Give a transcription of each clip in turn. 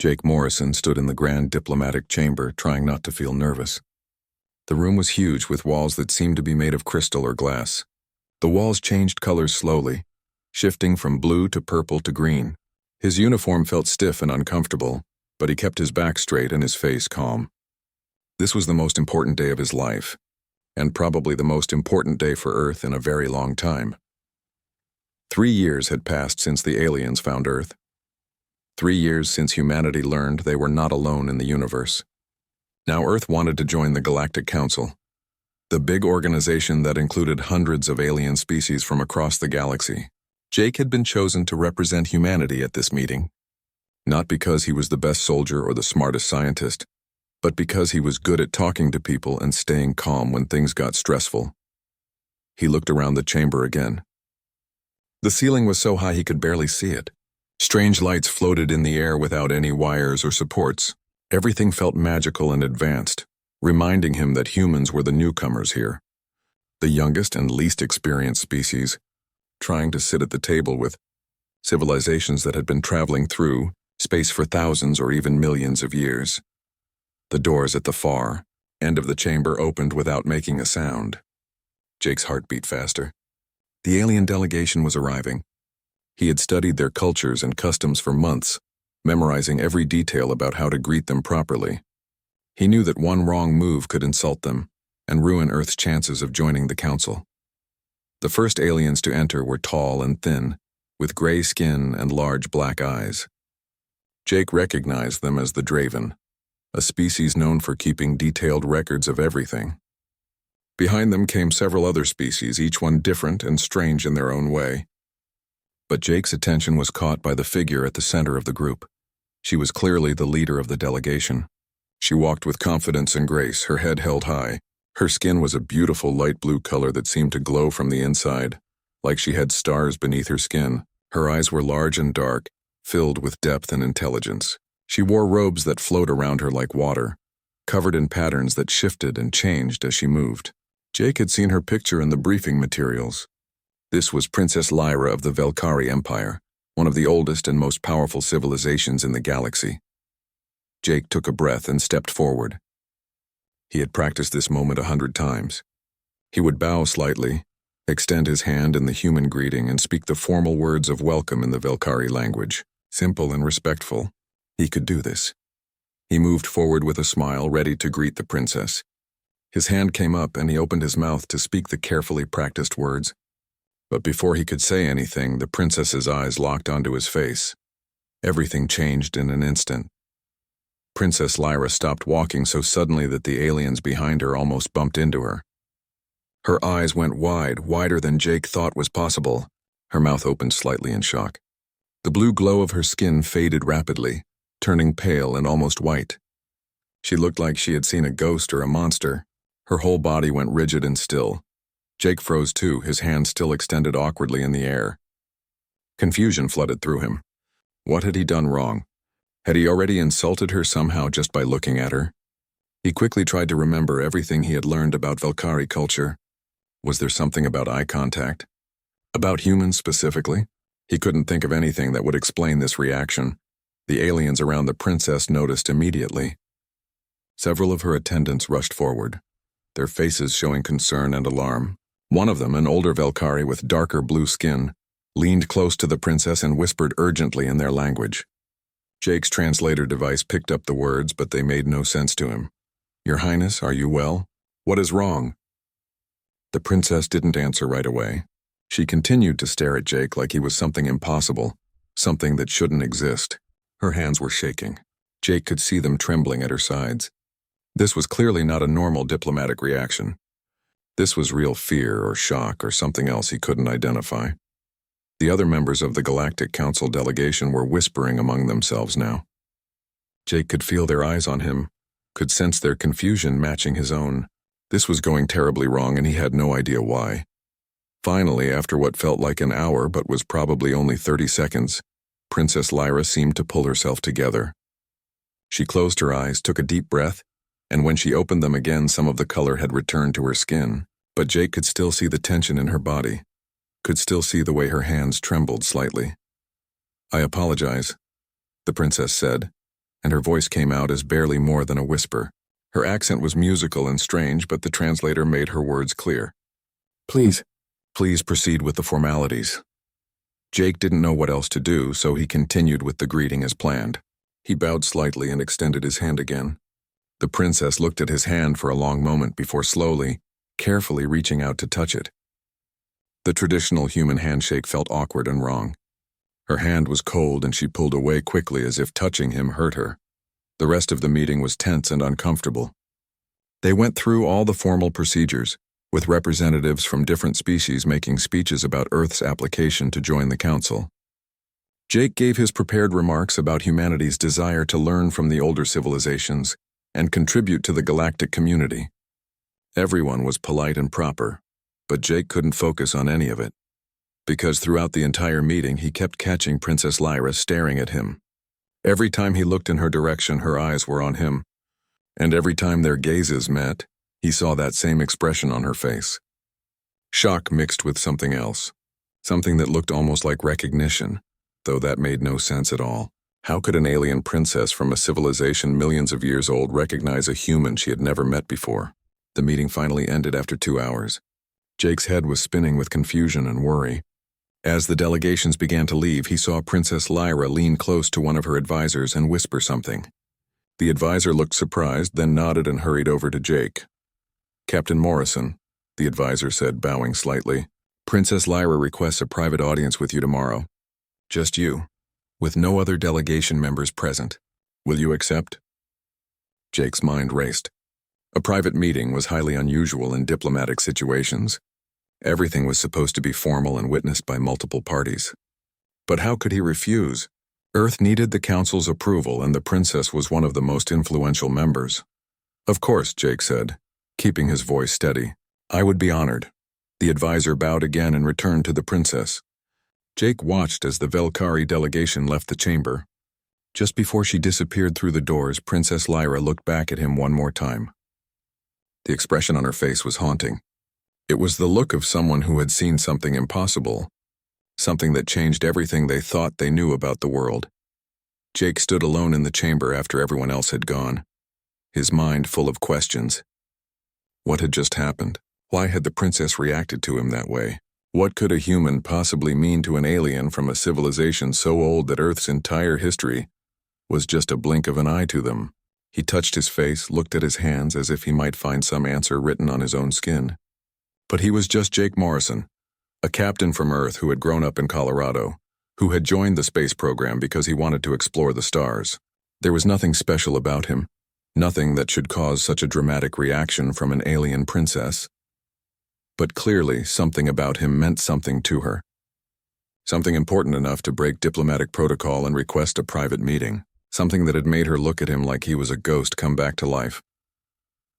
Jake Morrison stood in the grand diplomatic chamber, trying not to feel nervous. The room was huge, with walls that seemed to be made of crystal or glass. The walls changed colors slowly, shifting from blue to purple to green. His uniform felt stiff and uncomfortable, but he kept his back straight and his face calm. This was the most important day of his life, and probably the most important day for Earth in a very long time. 3 years had passed since the aliens found Earth. 3 years since humanity learned they were not alone in the universe. Now Earth wanted to join the Galactic Council, the big organization that included hundreds of alien species from across the galaxy. Jake had been chosen to represent humanity at this meeting, not because he was the best soldier or the smartest scientist, but because he was good at talking to people and staying calm when things got stressful. He looked around the chamber again. The ceiling was so high he could barely see it. Strange lights floated in the air without any wires or supports. Everything felt magical and advanced, reminding him that humans were the newcomers here, the youngest and least experienced species, trying to sit at the table with civilizations that had been traveling through space for thousands or even millions of years. The doors at the far end of the chamber opened without making a sound. Jake's heart beat faster. The alien delegation was arriving. He had studied their cultures and customs for months, memorizing every detail about how to greet them properly. He knew that one wrong move could insult them and ruin Earth's chances of joining the Council. The first aliens to enter were tall and thin, with gray skin and large black eyes. Jake recognized them as the Draven, a species known for keeping detailed records of everything. Behind them came several other species, each one different and strange in their own way. But Jake's attention was caught by the figure at the center of the group. She was clearly the leader of the delegation. She walked with confidence and grace, her head held high. Her skin was a beautiful light blue color that seemed to glow from the inside, like she had stars beneath her skin. Her eyes were large and dark, filled with depth and intelligence. She wore robes that flowed around her like water, covered in patterns that shifted and changed as she moved. Jake had seen her picture in the briefing materials. This was Princess Lyra of the Velkari Empire, one of the oldest and most powerful civilizations in the galaxy. Jake took a breath and stepped forward. He had practiced this moment 100 times. He would bow slightly, extend his hand in the human greeting, and speak the formal words of welcome in the Velkari language, simple and respectful. He could do this. He moved forward with a smile, ready to greet the princess. His hand came up and he opened his mouth to speak the carefully practiced words. But before he could say anything, the princess's eyes locked onto his face. Everything changed in an instant. Princess Lyra stopped walking so suddenly that the aliens behind her almost bumped into her. Her eyes went wide, wider than Jake thought was possible. Her mouth opened slightly in shock. The blue glow of her skin faded rapidly, turning pale and almost white. She looked like she had seen a ghost or a monster. Her whole body went rigid and still. Jake froze too, his hand still extended awkwardly in the air. Confusion flooded through him. What had he done wrong? Had he already insulted her somehow just by looking at her? He quickly tried to remember everything he had learned about Velkari culture. Was there something about eye contact? About humans specifically? He couldn't think of anything that would explain this reaction. The aliens around the princess noticed immediately. Several of her attendants rushed forward, their faces showing concern and alarm. One of them, an older Velkari with darker blue skin, leaned close to the princess and whispered urgently in their language. Jake's translator device picked up the words, but they made no sense to him. "Your Highness, are you well? What is wrong?" The princess didn't answer right away. She continued to stare at Jake like he was something impossible, something that shouldn't exist. Her hands were shaking. Jake could see them trembling at her sides. This was clearly not a normal diplomatic reaction. This was real fear or shock or something else he couldn't identify. The other members of the Galactic Council delegation were whispering among themselves now. Jake could feel their eyes on him, could sense their confusion matching his own. This was going terribly wrong and he had no idea why. Finally, after what felt like an hour but was probably only 30 seconds, Princess Lyra seemed to pull herself together. She closed her eyes, took a deep breath, and when she opened them again, some of the color had returned to her skin. But Jake could still see the tension in her body, could still see the way her hands trembled slightly. "I apologize," the princess said. and her voice came out as barely more than a whisper. Her accent was musical and strange, but the translator made her words clear. Please proceed with the formalities. Jake didn't know what else to do, so he continued with the greeting as planned. He bowed slightly and extended his hand again. The princess looked at his hand for a long moment before slowly, carefully reaching out to touch it. The traditional human handshake felt awkward and wrong. Her hand was cold and she pulled away quickly as if touching him hurt her. The rest of the meeting was tense and uncomfortable. They went through all the formal procedures, with representatives from different species making speeches about Earth's application to join the council. Jake gave his prepared remarks about humanity's desire to learn from the older civilizations and contribute to the galactic community. Everyone was polite and proper, but Jake couldn't focus on any of it, because throughout the entire meeting he kept catching Princess Lyra staring at him. Every time he looked in her direction, her eyes were on him, and every time their gazes met, he saw that same expression on her face. Shock mixed with something else, something that looked almost like recognition, though that made no sense at all. How could an alien princess from a civilization millions of years old recognize a human she had never met before? The meeting finally ended after 2 hours. Jake's head was spinning with confusion and worry. As the delegations began to leave, he saw Princess Lyra lean close to one of her advisors and whisper something. The advisor looked surprised, then nodded and hurried over to Jake. Captain Morrison, the advisor said, bowing slightly, Princess Lyra requests a private audience with you tomorrow. Just you, with no other delegation members present. Will you accept? Jake's mind raced. A private meeting was highly unusual in diplomatic situations. Everything was supposed to be formal and witnessed by multiple parties. But how could he refuse? Earth needed the council's approval, and the princess was one of the most influential members. Of course, Jake said, keeping his voice steady. I would be honored. The advisor bowed again and returned to the princess. Jake watched as the Velkari delegation left the chamber. Just before she disappeared through the doors, Princess Lyra looked back at him one more time. The expression on her face was haunting. It was the look of someone who had seen something impossible, something that changed everything they thought they knew about the world. Jake stood alone in the chamber after everyone else had gone, his mind full of questions. What had just happened? Why had the princess reacted to him that way? What could a human possibly mean to an alien from a civilization so old that Earth's entire history was just a blink of an eye to them? He touched his face, looked at his hands as if he might find some answer written on his own skin. But he was just Jake Morrison, a captain from Earth who had grown up in Colorado, who had joined the space program because he wanted to explore the stars. There was nothing special about him, nothing that should cause such a dramatic reaction from an alien princess. But clearly, something about him meant something to her. Something important enough to break diplomatic protocol and request a private meeting. Something that had made her look at him like he was a ghost come back to life.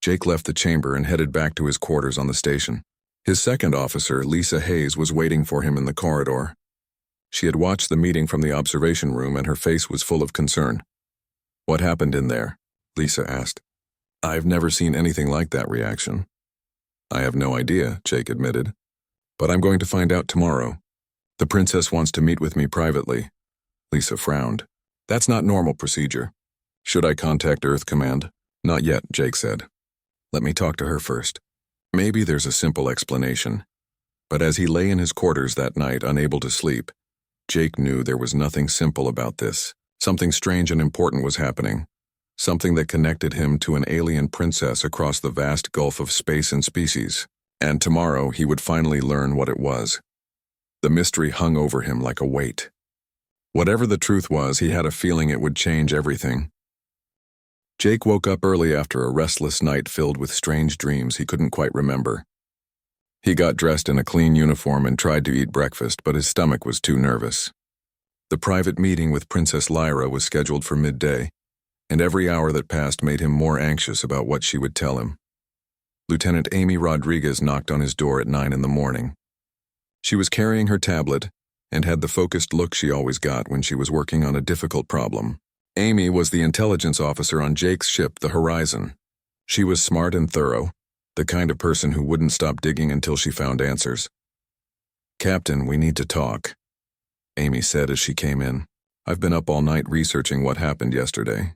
Jake left the chamber and headed back to his quarters on the station. His second officer, Lisa Hayes, was waiting for him in the corridor. She had watched the meeting from the observation room and her face was full of concern. What happened in there? Lisa asked. I've never seen anything like that reaction. I have no idea, Jake admitted. But I'm going to find out tomorrow. The princess wants to meet with me privately. Lisa frowned. That's not normal procedure. Should I contact Earth Command? Not yet, Jake said. Let me talk to her first. Maybe there's a simple explanation. But as he lay in his quarters that night, unable to sleep, Jake knew there was nothing simple about this. Something strange and important was happening. Something that connected him to an alien princess across the vast gulf of space and species. And tomorrow he would finally learn what it was. The mystery hung over him like a weight. Whatever the truth was, he had a feeling it would change everything. Jake woke up early after a restless night filled with strange dreams he couldn't quite remember. He got dressed in a clean uniform and tried to eat breakfast, but his stomach was too nervous. The private meeting with Princess Lyra was scheduled for midday, and every hour that passed made him more anxious about what she would tell him. Lieutenant Amy Rodriguez knocked on his door at 9 in the morning. She was carrying her tablet and had the focused look she always got when she was working on a difficult problem. Amy was the intelligence officer on Jake's ship, the Horizon. She was smart and thorough, the kind of person who wouldn't stop digging until she found answers. Captain, we need to talk, Amy said as she came in. I've been up all night researching what happened yesterday,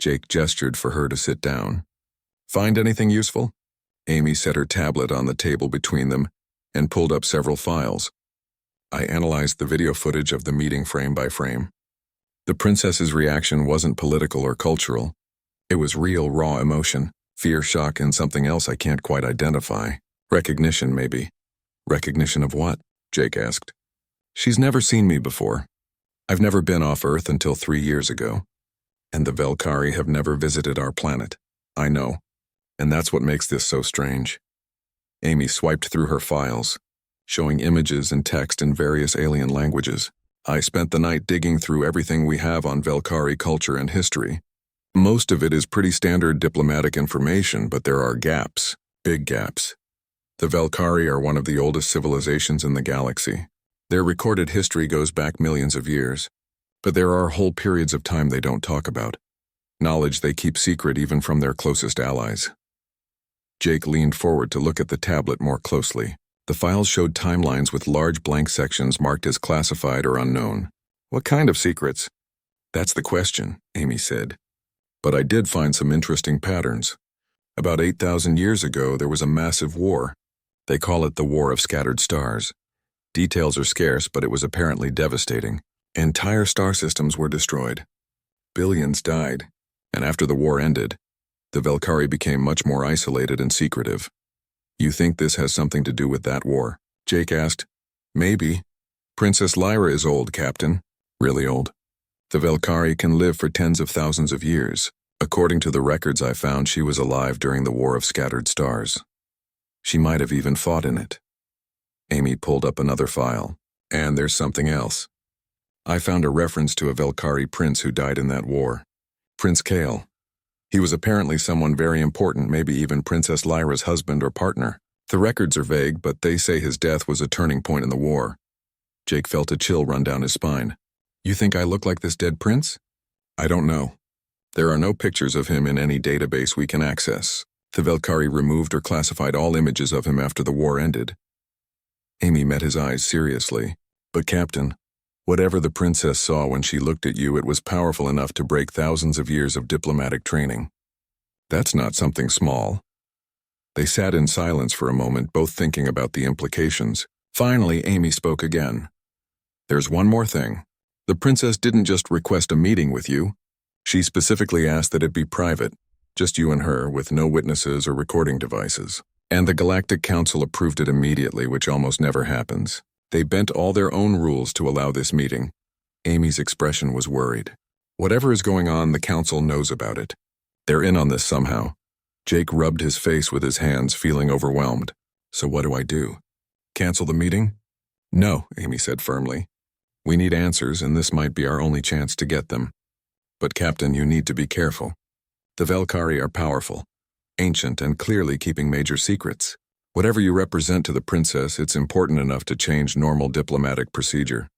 Jake gestured for her to sit down. Find anything useful? Amy set her tablet on the table between them and pulled up several files. I analyzed the video footage of the meeting frame by frame. The princess's reaction wasn't political or cultural. It was real, raw emotion, fear, shock, and something else I can't quite identify. Recognition, maybe. Recognition of what? Jake asked. She's never seen me before. I've never been off Earth until 3 years ago. And the Velkari have never visited our planet. I know. And that's what makes this so strange. Amy swiped through her files, showing images and text in various alien languages. I spent the night digging through everything we have on Velkari culture and history. Most of it is pretty standard diplomatic information, but there are gaps, big gaps. The Velkari are one of the oldest civilizations in the galaxy. Their recorded history goes back millions of years, but there are whole periods of time they don't talk about. Knowledge they keep secret even from their closest allies. Jake leaned forward to look at the tablet more closely. The files showed timelines with large blank sections marked as classified or unknown. What kind of secrets? That's the question, Amy said. But I did find some interesting patterns. About 8,000 years ago, there was a massive war. They call it the War of Scattered Stars. Details are scarce, but it was apparently devastating. Entire star systems were destroyed. Billions died, and after the war ended, the Velkari became much more isolated and secretive. You think this has something to do with that war? Jake asked. Maybe. Princess Lyra is old, Captain. Really old. The Velkari can live for tens of thousands of years. According to the records I found, she was alive during the War of Scattered Stars. She might have even fought in it. Amy pulled up another file. And there's something else. I found a reference to a Velkari prince who died in that war. Prince Kale. He was apparently someone very important, maybe even Princess Lyra's husband or partner. The records are vague, but they say his death was a turning point in the war. Jake felt a chill run down his spine. You think I look like this dead prince? I don't know. There are no pictures of him in any database we can access. The Velkari removed or classified all images of him after the war ended. Amy met his eyes seriously. But Captain, whatever the princess saw when she looked at you, it was powerful enough to break thousands of years of diplomatic training. That's not something small. They sat in silence for a moment, both thinking about the implications. Finally, Amy spoke again. There's one more thing. The princess didn't just request a meeting with you. She specifically asked that it be private, just you and her, with no witnesses or recording devices. And the Galactic Council approved it immediately, which almost never happens. They bent all their own rules to allow this meeting. Amy's expression was worried. Whatever is going on, the council knows about it. They're in on this somehow. Jake rubbed his face with his hands, feeling overwhelmed. So what do I do? Cancel the meeting? No, Amy said firmly. We need answers, and this might be our only chance to get them. But Captain, you need to be careful. The Velkari are powerful, ancient, and clearly keeping major secrets. Whatever you represent to the princess, it's important enough to change normal diplomatic procedure.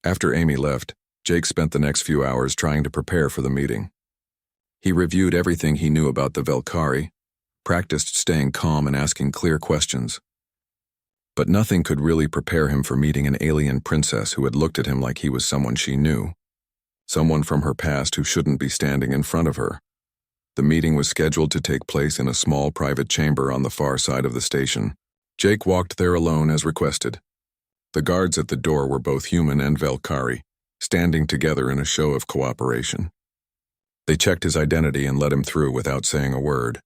After Amy left, Jake spent the next few hours trying to prepare for the meeting. He reviewed everything he knew about the Velkari, practiced staying calm and asking clear questions. But nothing could really prepare him for meeting an alien princess who had looked at him like he was someone she knew. Someone from her past who shouldn't be standing in front of her. The meeting was scheduled to take place in a small private chamber on the far side of the station. Jake walked there alone as requested. The guards at the door were both human and Velkari, standing together in a show of cooperation. They checked his identity and let him through without saying a word.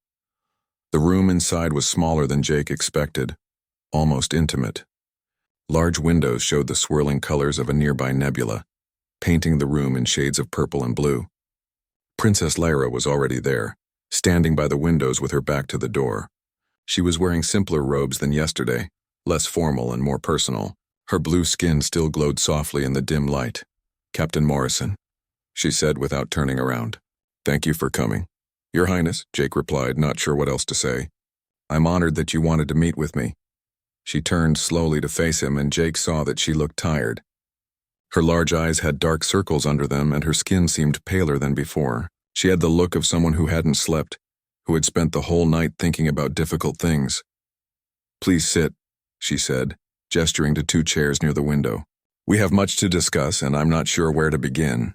The room inside was smaller than Jake expected, almost intimate. Large windows showed the swirling colors of a nearby nebula, painting the room in shades of purple and blue. Princess Lyra was already there, standing by the windows with her back to the door. She was wearing simpler robes than yesterday, less formal and more personal. Her blue skin still glowed softly in the dim light. Captain Morrison, she said without turning around. Thank you for coming. Your Highness, Jake replied, not sure what else to say. I'm honored that you wanted to meet with me. She turned slowly to face him, and Jake saw that she looked tired. Her large eyes had dark circles under them, and her skin seemed paler than before. She had the look of someone who hadn't slept, who had spent the whole night thinking about difficult things. Please sit, she said, gesturing to 2 chairs near the window. We have much to discuss, and I'm not sure where to begin.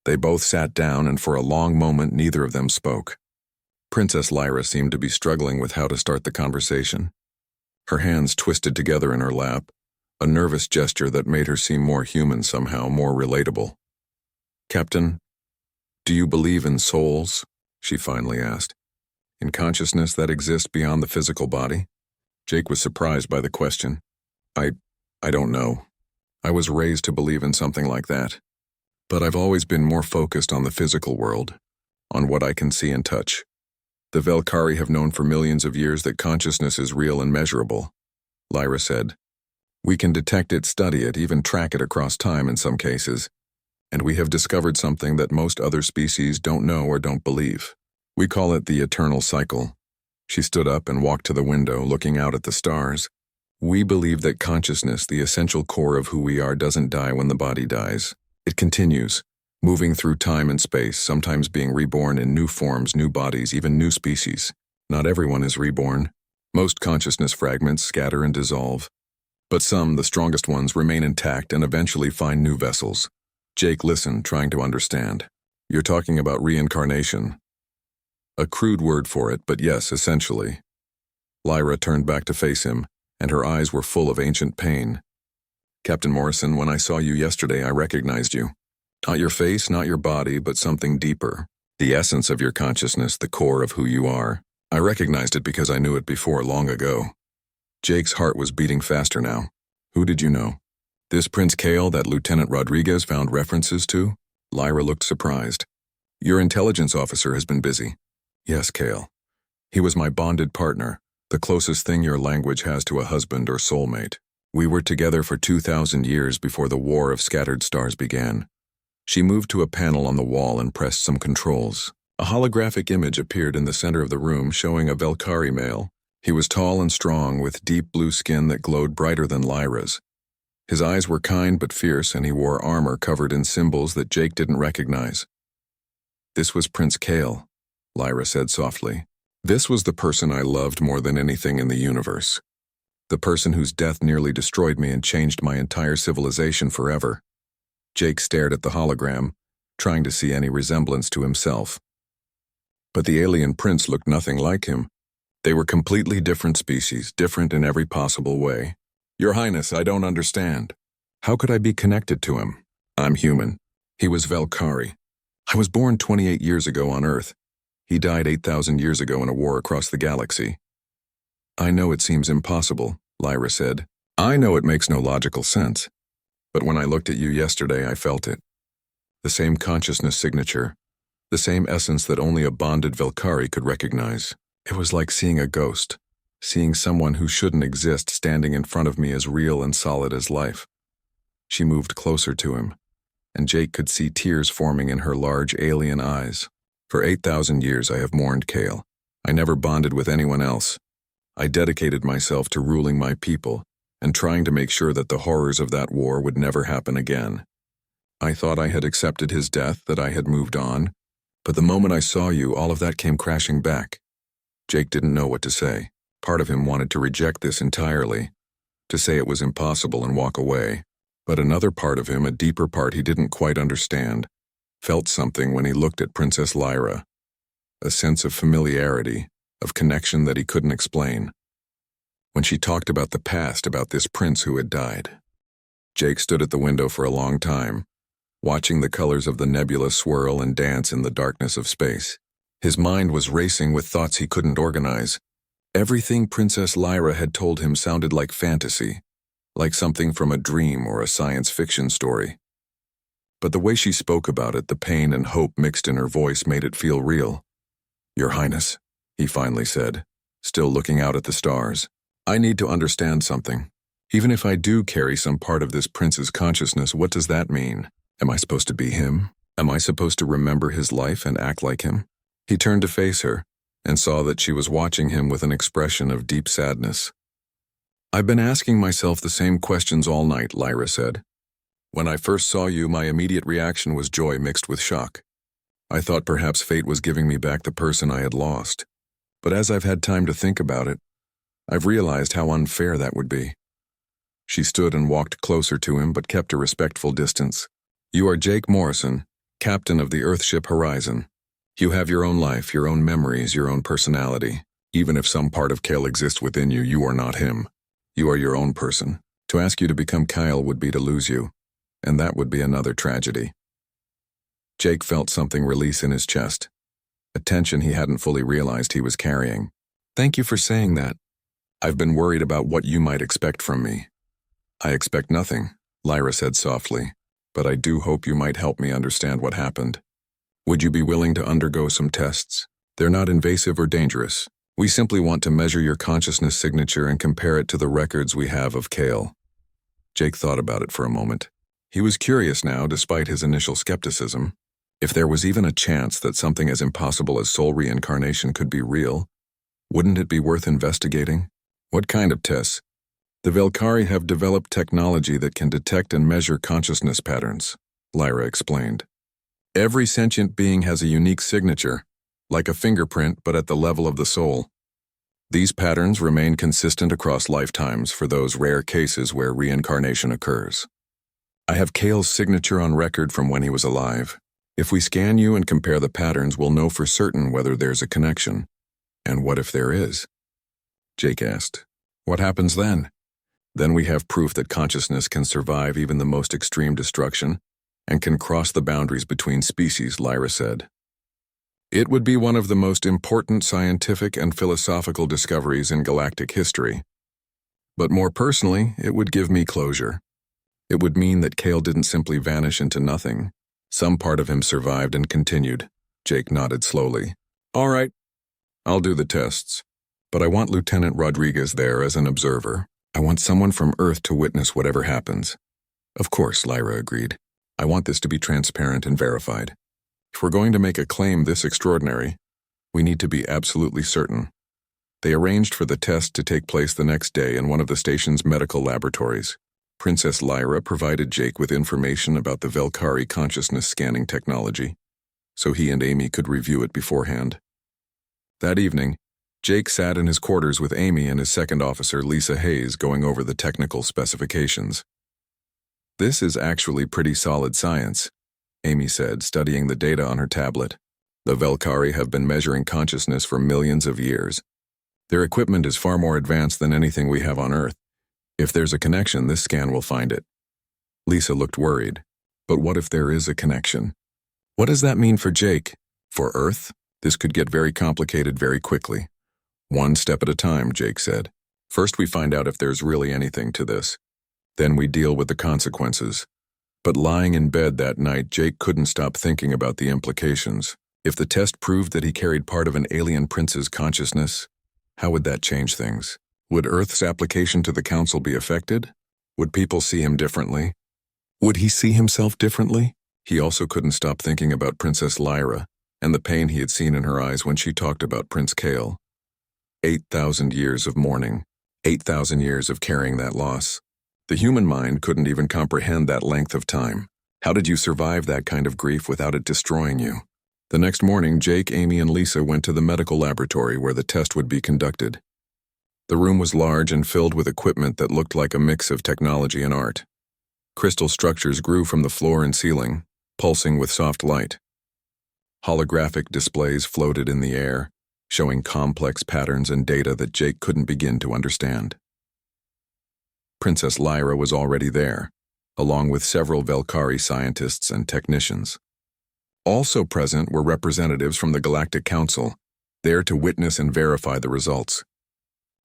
They both sat down, and for a long moment neither of them spoke. Princess Lyra seemed to be struggling with how to start the conversation. Her hands twisted together in her lap, a nervous gesture that made her seem more human somehow, more relatable. "Captain, do you believe in souls?" she finally asked. "In consciousness that exists beyond the physical body?" Jake was surprised by the question. I don't know. I was raised to believe in something like that. But I've always been more focused on the physical world, on what I can see and touch. The Velkari have known for millions of years that consciousness is real and measurable," Lyra said. "We can detect it, study it, even track it across time in some cases. And we have discovered something that most other species don't know or don't believe. We call it the eternal cycle." She stood up and walked to the window, looking out at the stars. "We believe that consciousness, the essential core of who we are, doesn't die when the body dies. It continues, moving through time and space, sometimes being reborn in new forms, new bodies, even new species. Not everyone is reborn. Most consciousness fragments scatter and dissolve. But some, the strongest ones, remain intact and eventually find new vessels." Jake listened, trying to understand. "You're talking about reincarnation." "A crude word for it, but yes, essentially." Lyra turned back to face him, and her eyes were full of ancient pain. "Captain Morrison, when I saw you yesterday, I recognized you. Not your face, not your body, but something deeper. The essence of your consciousness, the core of who you are. I recognized it because I knew it before, long ago." Jake's heart was beating faster now. "Who did you know? This Prince Kale that Lieutenant Rodriguez found references to?" Lyra looked surprised. "Your intelligence officer has been busy." "Yes, Kale. He was my bonded partner, the closest thing your language has to a husband or soulmate. We were together for 2,000 years before the War of Scattered Stars began." She moved to a panel on the wall and pressed some controls. A holographic image appeared in the center of the room, showing a Velkari male. He was tall and strong, with deep blue skin that glowed brighter than Lyra's. His eyes were kind but fierce, and he wore armor covered in symbols that Jake didn't recognize. "This was Prince Kale," Lyra said softly. "This was the person I loved more than anything in the universe. The person whose death nearly destroyed me and changed my entire civilization forever." Jake stared at the hologram, trying to see any resemblance to himself. But the alien prince looked nothing like him. They were completely different species, different in every possible way. "Your Highness, I don't understand. How could I be connected to him? I'm human. He was Velkari. I was born 28 years ago on Earth. He died 8,000 years ago in a war across the galaxy." "I know it seems impossible," Lyra said. "I know it makes no logical sense. But when I looked at you yesterday, I felt it. The same consciousness signature, the same essence that only a bonded Velkari could recognize. It was like seeing a ghost, seeing someone who shouldn't exist standing in front of me as real and solid as life." She moved closer to him, and Jake could see tears forming in her large alien eyes. "For 8,000 years I have mourned Kale. I never bonded with anyone else. I dedicated myself to ruling my people and trying to make sure that the horrors of that war would never happen again. I thought I had accepted his death, that I had moved on, but the moment I saw you, all of that came crashing back." Jake didn't know what to say. Part of him wanted to reject this entirely, to say it was impossible and walk away. But another part of him, a deeper part he didn't quite understand, felt something when he looked at Princess Lyra. A sense of familiarity, of connection that he couldn't explain. When she talked about the past, about this prince who had died. Jake stood at the window for a long time, watching the colors of the nebula swirl and dance in the darkness of space. His mind was racing with thoughts he couldn't organize. Everything Princess Lyra had told him sounded like fantasy, like something from a dream or a science fiction story. But the way she spoke about it, the pain and hope mixed in her voice, made it feel real. "Your Highness," he finally said, still looking out at the stars. "I need to understand something. Even if I do carry some part of this prince's consciousness, what does that mean? Am I supposed to be him? Am I supposed to remember his life and act like him?" He turned to face her and saw that she was watching him with an expression of deep sadness. "I've been asking myself the same questions all night," Lyra said. "When I first saw you, my immediate reaction was joy mixed with shock. I thought perhaps fate was giving me back the person I had lost. But as I've had time to think about it, I've realized how unfair that would be." She stood and walked closer to him but kept a respectful distance. "You are Jake Morrison, captain of the Earthship Horizon. You have your own life, your own memories, your own personality. Even if some part of Kale exists within you, you are not him. You are your own person. To ask you to become Kyle would be to lose you, and that would be another tragedy. Jake felt something release in his chest, a tension he hadn't fully realized he was carrying. Thank you for saying that. I've been worried about what you might expect from me. I expect nothing, Lyra said softly, but I do hope you might help me understand what happened. Would you be willing to undergo some tests? They're not invasive or dangerous. We simply want to measure your consciousness signature and compare it to the records we have of Kale. Jake thought about it for a moment. He was curious now, despite his initial skepticism. If there was even a chance that something as impossible as soul reincarnation could be real, wouldn't it be worth investigating? What kind of tests? The Velkari have developed technology that can detect and measure consciousness patterns, Lyra explained. Every sentient being has a unique signature, like a fingerprint but at the level of the soul. These patterns remain consistent across lifetimes for those rare cases where reincarnation occurs. I have Kale's signature on record from when he was alive. If we scan you and compare the patterns, we'll know for certain whether there's a connection. And what if there is? Jake asked. What happens then? Then we have proof that consciousness can survive even the most extreme destruction and can cross the boundaries between species, Lyra said. It would be one of the most important scientific and philosophical discoveries in galactic history. But more personally, it would give me closure. It would mean that Kale didn't simply vanish into nothing. Some part of him survived and continued. Jake nodded slowly. All right, I'll do the tests. But I want Lieutenant Rodriguez there as an observer. I want someone from Earth to witness whatever happens. Of course, Lyra agreed. I want this to be transparent and verified. If we're going to make a claim this extraordinary, we need to be absolutely certain. They arranged for the test to take place the next day in one of the station's medical laboratories. Princess Lyra provided Jake with information about the Velkari consciousness scanning technology, so he and Amy could review it beforehand. That evening, Jake sat in his quarters with Amy and his second officer, Lisa Hayes, going over the technical specifications. This is actually pretty solid science, Amy said, studying the data on her tablet. The Velkari have been measuring consciousness for millions of years. Their equipment is far more advanced than anything we have on Earth. If there's a connection, this scan will find it. Lisa looked worried. But what if there is a connection? What does that mean for Jake? For Earth? This could get very complicated very quickly. One step at a time, Jake said. First we find out if there's really anything to this. Then we deal with the consequences. But lying in bed that night, Jake couldn't stop thinking about the implications. If the test proved that he carried part of an alien prince's consciousness, how would that change things? Would Earth's application to the Council be affected? Would people see him differently? Would he see himself differently? He also couldn't stop thinking about Princess Lyra and the pain he had seen in her eyes when she talked about Prince Kale. 8,000 years of mourning, 8,000 years of carrying that loss. The human mind couldn't even comprehend that length of time. How did you survive that kind of grief without it destroying you? The next morning, Jake, Amy, and Lisa went to the medical laboratory where the test would be conducted. The room was large and filled with equipment that looked like a mix of technology and art. Crystal structures grew from the floor and ceiling, pulsing with soft light. Holographic displays floated in the air, showing complex patterns and data that Jake couldn't begin to understand. Princess Lyra was already there, along with several Velkari scientists and technicians. Also present were representatives from the Galactic Council, there to witness and verify the results.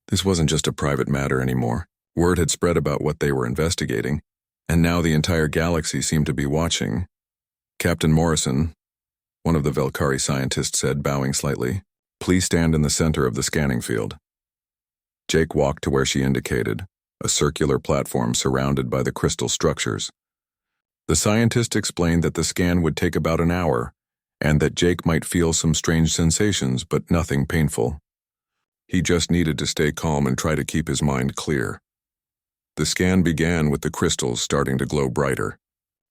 This wasn't just a private matter anymore. Word had spread about what they were investigating, and now the entire galaxy seemed to be watching. Captain Morrison, one of the Velkari scientists said, bowing slightly, "Please stand in the center of the scanning field." Jake walked to where she indicated, a circular platform surrounded by the crystal structures. The scientist explained that the scan would take about an hour, and that Jake might feel some strange sensations, but nothing painful. He just needed to stay calm and try to keep his mind clear. The scan began with the crystals starting to glow brighter.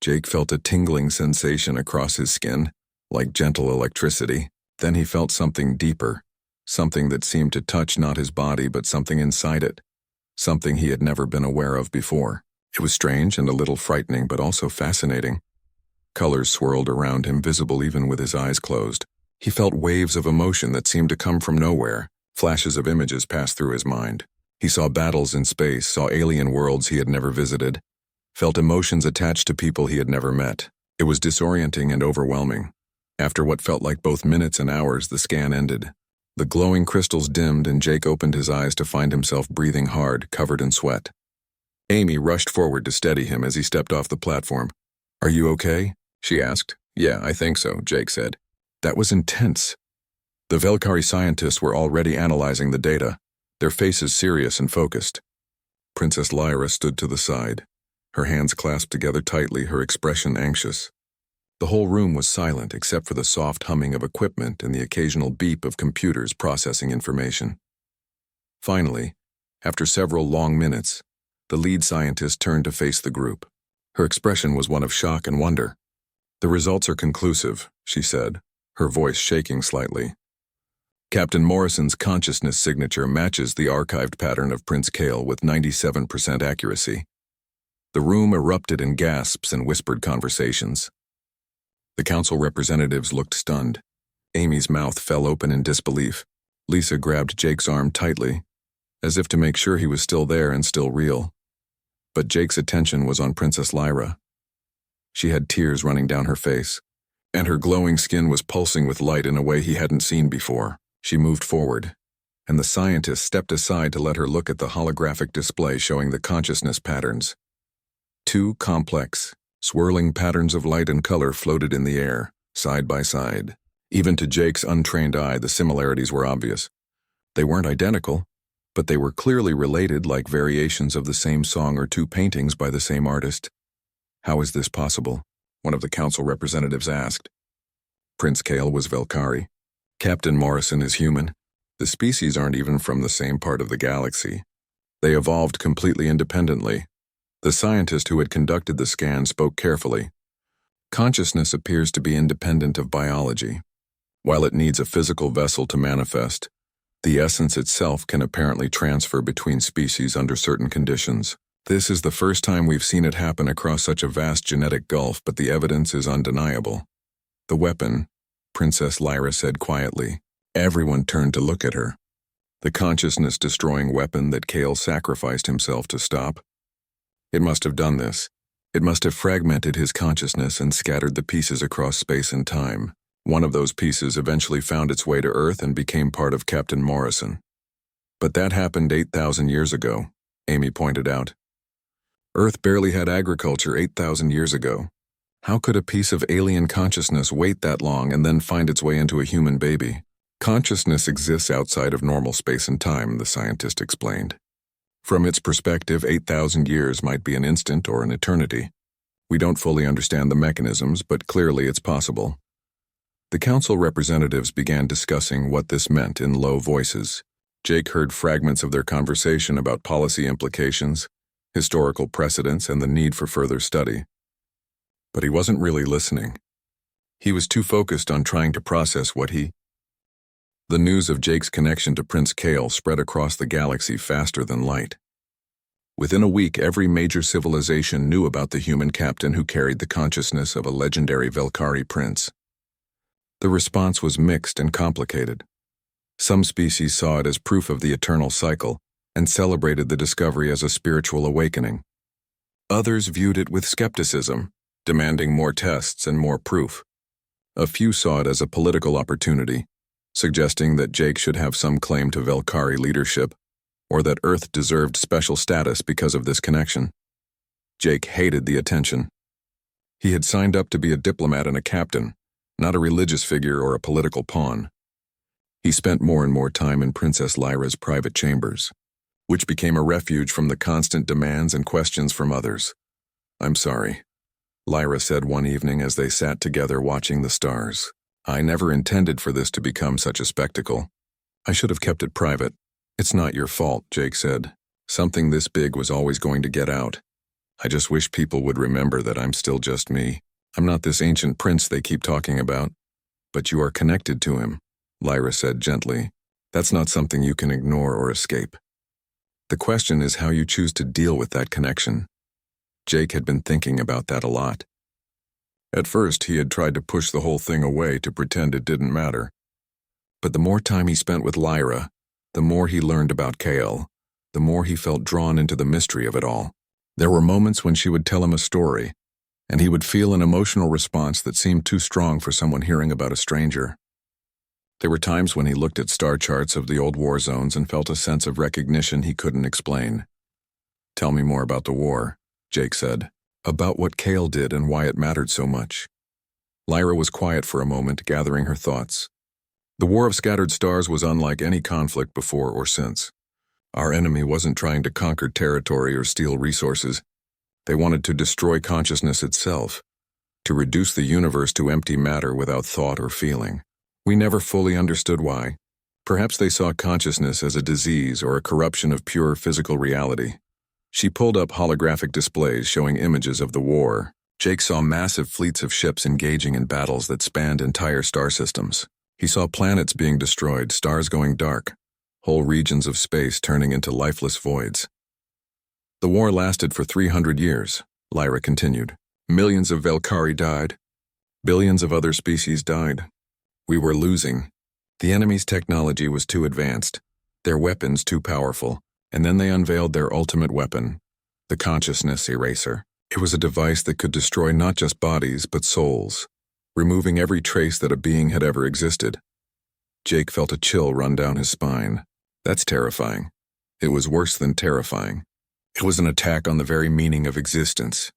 Jake felt a tingling sensation across his skin, like gentle electricity. Then he felt something deeper, something that seemed to touch not his body but something inside it, something he had never been aware of before. It was strange and a little frightening, but also fascinating. Colors swirled around him, visible even with his eyes closed. He felt waves of emotion that seemed to come from nowhere. Flashes of images passed through his mind. He saw battles in space, saw alien worlds he had never visited, felt emotions attached to people he had never met. It was disorienting and overwhelming. After what felt like both minutes and hours, the scan ended. The glowing crystals dimmed and Jake opened his eyes to find himself breathing hard, covered in sweat. Amy rushed forward to steady him as he stepped off the platform. "Are you okay?" she asked. "Yeah, I think so," Jake said. That was intense. The Velkari scientists were already analyzing the data, their faces serious and focused. Princess Lyra stood to the side, her hands clasped together tightly, her expression anxious. The whole room was silent except for the soft humming of equipment and the occasional beep of computers processing information. Finally, after several long minutes, the lead scientist turned to face the group. Her expression was one of shock and wonder. "The results are conclusive," she said, her voice shaking slightly. "Captain Morrison's consciousness signature matches the archived pattern of Prince Kale with 97% accuracy." The room erupted in gasps and whispered conversations. The council representatives looked stunned. Amy's mouth fell open in disbelief. Lisa grabbed Jake's arm tightly, as if to make sure he was still there and still real. But Jake's attention was on Princess Lyra. She had tears running down her face, and her glowing skin was pulsing with light in a way he hadn't seen before. She moved forward, and the scientist stepped aside to let her look at the holographic display showing the consciousness patterns. Two complex, swirling patterns of light and color floated in the air, side by side. Even to Jake's untrained eye, the similarities were obvious. They weren't identical, but they were clearly related, like variations of the same song or two paintings by the same artist. "How is this possible?" one of the council representatives asked. Prince Kale was Velkari. Captain Morrison is human. The species aren't even from the same part of the galaxy. They evolved completely independently. The scientist who had conducted the scan spoke carefully. "Consciousness appears to be independent of biology. While it needs a physical vessel to manifest, the essence itself can apparently transfer between species under certain conditions. This is the first time we've seen it happen across such a vast genetic gulf, but the evidence is undeniable." "The weapon," Princess Lyra said quietly. Everyone turned to look at her. The consciousness-destroying weapon that Kale sacrificed himself to stop. It must have done this. It must have fragmented his consciousness and scattered the pieces across space and time. One of those pieces eventually found its way to Earth and became part of Captain Morrison. "But that happened 8,000 years ago," Amy pointed out. "Earth barely had agriculture 8,000 years ago. How could a piece of alien consciousness wait that long and then find its way into a human baby?" "Consciousness exists outside of normal space and time," the scientist explained. "From its perspective, 8,000 years might be an instant or an eternity. We don't fully understand the mechanisms, but clearly it's possible." The council representatives began discussing what this meant in low voices. Jake heard fragments of their conversation about policy implications, historical precedents, and the need for further study. But he wasn't really listening. He was too focused on trying to process The news of Jake's connection to Prince Kale spread across the galaxy faster than light. Within a week, every major civilization knew about the human captain who carried the consciousness of a legendary Velkari prince. The response was mixed and complicated. Some species saw it as proof of the eternal cycle and celebrated the discovery as a spiritual awakening. Others viewed it with skepticism, demanding more tests and more proof. A few saw it as a political opportunity, suggesting that Jake should have some claim to Velkari leadership, or that Earth deserved special status because of this connection. Jake hated the attention. He had signed up to be a diplomat and a captain, not a religious figure or a political pawn. He spent more and more time in Princess Lyra's private chambers, which became a refuge from the constant demands and questions from others. "I'm sorry," Lyra said one evening as they sat together watching the stars. "I never intended for this to become such a spectacle. I should have kept it private." "It's not your fault," Jake said. "Something this big was always going to get out. I just wish people would remember that I'm still just me. I'm not this ancient prince they keep talking about." "But you are connected to him," Lyra said gently. "That's not something you can ignore or escape. The question is how you choose to deal with that connection." Jake had been thinking about that a lot. At first, he had tried to push the whole thing away to pretend it didn't matter. But the more time he spent with Lyra, the more he learned about Kale, the more he felt drawn into the mystery of it all. There were moments when she would tell him a story, and he would feel an emotional response that seemed too strong for someone hearing about a stranger. There were times when he looked at star charts of the old war zones and felt a sense of recognition he couldn't explain. "Tell me more about the war," Jake said. "About what Kale did and why it mattered so much." Lyra was quiet for a moment, gathering her thoughts. The War of Scattered Stars was unlike any conflict before or since. Our enemy wasn't trying to conquer territory or steal resources. They wanted to destroy consciousness itself, to reduce the universe to empty matter without thought or feeling. We never fully understood why. Perhaps they saw consciousness as a disease or a corruption of pure physical reality. She pulled up holographic displays showing images of the war. Jake saw massive fleets of ships engaging in battles that spanned entire star systems. He saw planets being destroyed, stars going dark, whole regions of space turning into lifeless voids. The war lasted for 300 years, Lyra continued. Millions of Velkari died. Billions of other species died. We were losing. The enemy's technology was too advanced, their weapons too powerful, and then they unveiled their ultimate weapon, the consciousness eraser. It was a device that could destroy not just bodies but souls, removing every trace that a being had ever existed. Jake felt a chill run down his spine. That's terrifying. It was worse than terrifying. It was an attack on the very meaning of existence.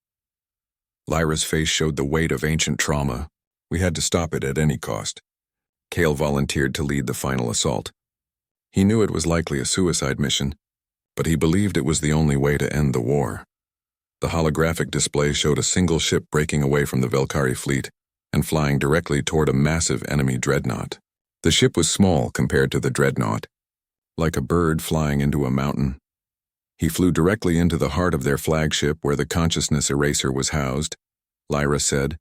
Lyra's face showed the weight of ancient trauma. We had to stop it at any cost. Kale volunteered to lead the final assault. He knew it was likely a suicide mission, but he believed it was the only way to end the war. The holographic display showed a single ship breaking away from the Velkari fleet and flying directly toward a massive enemy dreadnought. The ship was small compared to the dreadnought, like a bird flying into a mountain. He flew directly into the heart of their flagship where the consciousness eraser was housed, Lyra said,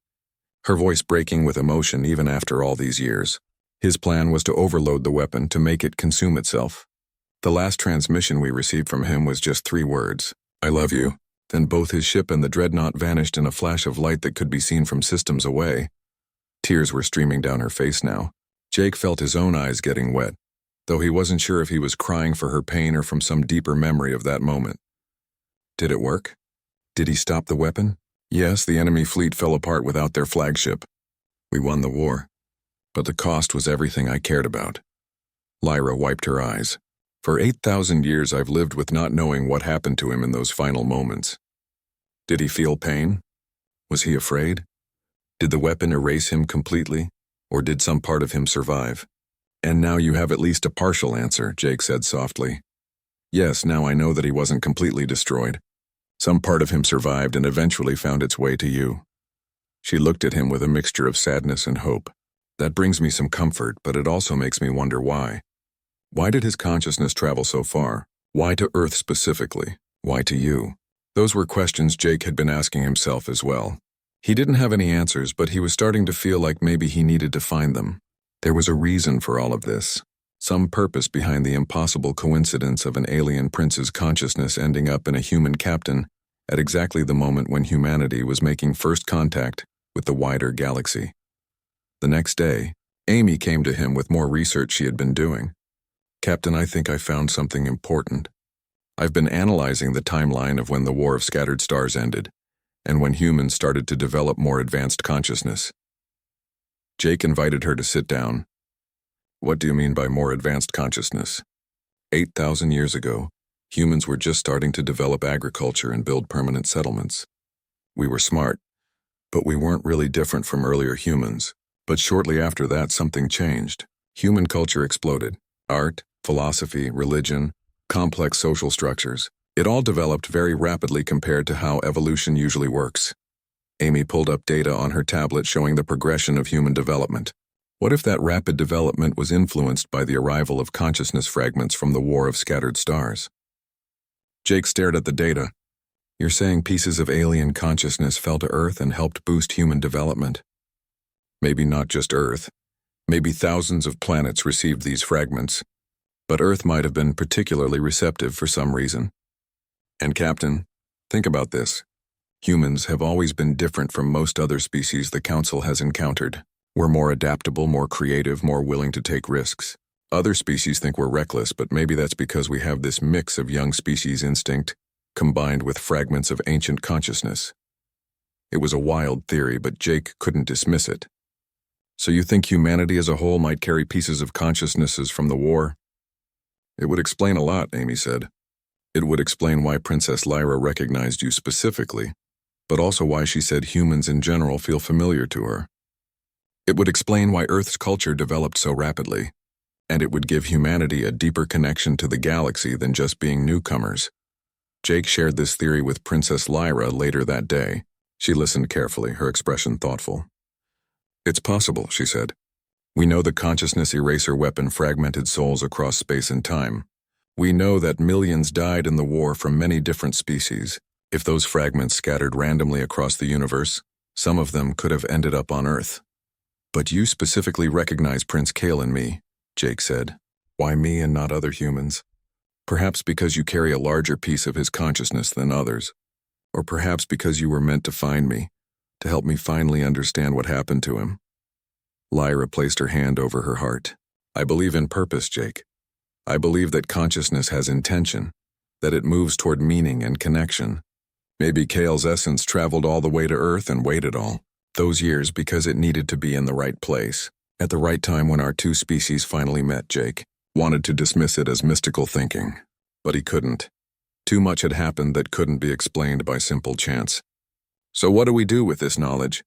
her voice breaking with emotion even after all these years. His plan was to overload the weapon to make it consume itself. The last transmission we received from him was just 3 words, "I love you." Then both his ship and the dreadnought vanished in a flash of light that could be seen from systems away. Tears were streaming down her face now. Jake felt his own eyes getting wet, though he wasn't sure if he was crying for her pain or from some deeper memory of that moment. Did it work? Did he stop the weapon? Yes, the enemy fleet fell apart without their flagship. We won the war, but the cost was everything I cared about. Lyra wiped her eyes. For 8,000 years I've lived with not knowing what happened to him in those final moments. Did he feel pain? Was he afraid? Did the weapon erase him completely, or did some part of him survive? And now you have at least a partial answer, Jake said softly. Yes, now I know that he wasn't completely destroyed. Some part of him survived and eventually found its way to you. She looked at him with a mixture of sadness and hope. That brings me some comfort, but it also makes me wonder why. Why did his consciousness travel so far? Why to Earth specifically? Why to you? Those were questions Jake had been asking himself as well. He didn't have any answers, but he was starting to feel like maybe he needed to find them. There was a reason for all of this. Some purpose behind the impossible coincidence of an alien prince's consciousness ending up in a human captain at exactly the moment when humanity was making first contact with the wider galaxy. The next day, Amy came to him with more research she had been doing. "Captain, I think I found something important. I've been analyzing the timeline of when the War of Scattered Stars ended, and when humans started to develop more advanced consciousness." Jake invited her to sit down. "What do you mean by more advanced consciousness?" 8,000 years ago, humans were just starting to develop agriculture and build permanent settlements. We were smart, but we weren't really different from earlier humans. But shortly after that, something changed. Human culture exploded. Art, philosophy, religion, complex social structures. It all developed very rapidly compared to how evolution usually works. Amy pulled up data on her tablet showing the progression of human development. What if that rapid development was influenced by the arrival of consciousness fragments from the War of Scattered Stars? Jake stared at the data. "You're saying pieces of alien consciousness fell to Earth and helped boost human development?" "Maybe not just Earth. Maybe thousands of planets received these fragments, but Earth might have been particularly receptive for some reason. And Captain, think about this. Humans have always been different from most other species the Council has encountered. We're more adaptable, more creative, more willing to take risks. Other species think we're reckless, but maybe that's because we have this mix of young species instinct combined with fragments of ancient consciousness. It was a wild theory, but Jake couldn't dismiss it. So you think humanity as a whole might carry pieces of consciousnesses from the war? It would explain a lot, Amy said. It would explain why Princess Lyra recognized you specifically, but also why she said humans in general feel familiar to her. It would explain why Earth's culture developed so rapidly, and it would give humanity a deeper connection to the galaxy than just being newcomers. Jake shared this theory with Princess Lyra later that day. She listened carefully, her expression thoughtful. It's possible, she said. We know the consciousness eraser weapon fragmented souls across space and time. We know that millions died in the war from many different species. If those fragments scattered randomly across the universe, some of them could have ended up on Earth. But you specifically recognize Prince Kale in me, Jake said. Why me and not other humans? Perhaps because you carry a larger piece of his consciousness than others. Or perhaps because you were meant to find me, to help me finally understand what happened to him. Lyra placed her hand over her heart. I believe in purpose, Jake. I believe that consciousness has intention, that it moves toward meaning and connection. Maybe Kale's essence traveled all the way to Earth and waited all those years because it needed to be in the right place, at the right time when our two species finally met. Jake wanted to dismiss it as mystical thinking, but he couldn't. Too much had happened that couldn't be explained by simple chance. So what do we do with this knowledge?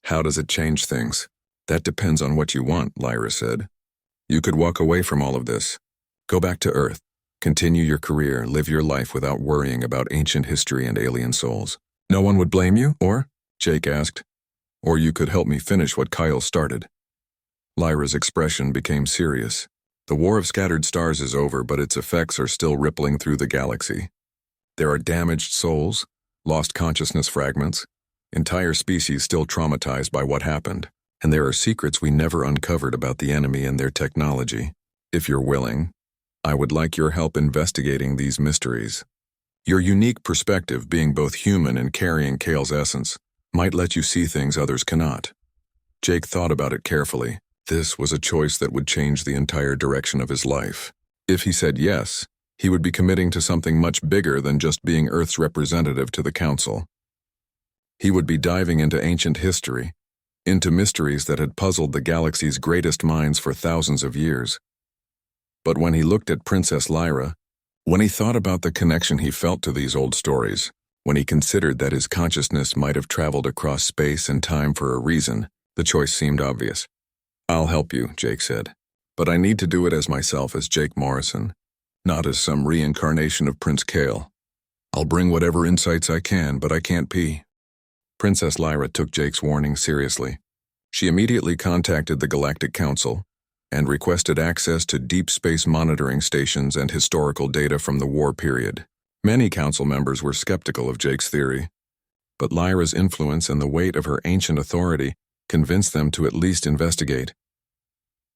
How does it change things? That depends on what you want, Lyra said. You could walk away from all of this. Go back to Earth. Continue your career, live your life without worrying about ancient history and alien souls. No one would blame you, or? Jake asked. Or you could help me finish what Kyle started. Lyra's expression became serious. The War of Scattered Stars is over, but its effects are still rippling through the galaxy. There are damaged souls, lost consciousness fragments, entire species still traumatized by what happened, and there are secrets we never uncovered about the enemy and their technology. If you're willing, I would like your help investigating these mysteries. Your unique perspective, being both human and carrying Kale's essence, might let you see things others cannot. Jake thought about it carefully. This was a choice that would change the entire direction of his life. If he said yes, he would be committing to something much bigger than just being Earth's representative to the Council. He would be diving into ancient history, into mysteries that had puzzled the galaxy's greatest minds for thousands of years. But when he looked at Princess Lyra, when he thought about the connection he felt to these old stories, when he considered that his consciousness might have traveled across space and time for a reason, the choice seemed obvious. I'll help you, Jake said, but I need to do it as myself, as Jake Morrison, not as some reincarnation of Prince Kale. I'll bring whatever insights I can, but I can't pee. Princess Lyra took Jake's warning seriously. She immediately contacted the Galactic Council and requested access to deep space monitoring stations and historical data from the war period. Many council members were skeptical of Jake's theory, but Lyra's influence and the weight of her ancient authority convinced them to at least investigate.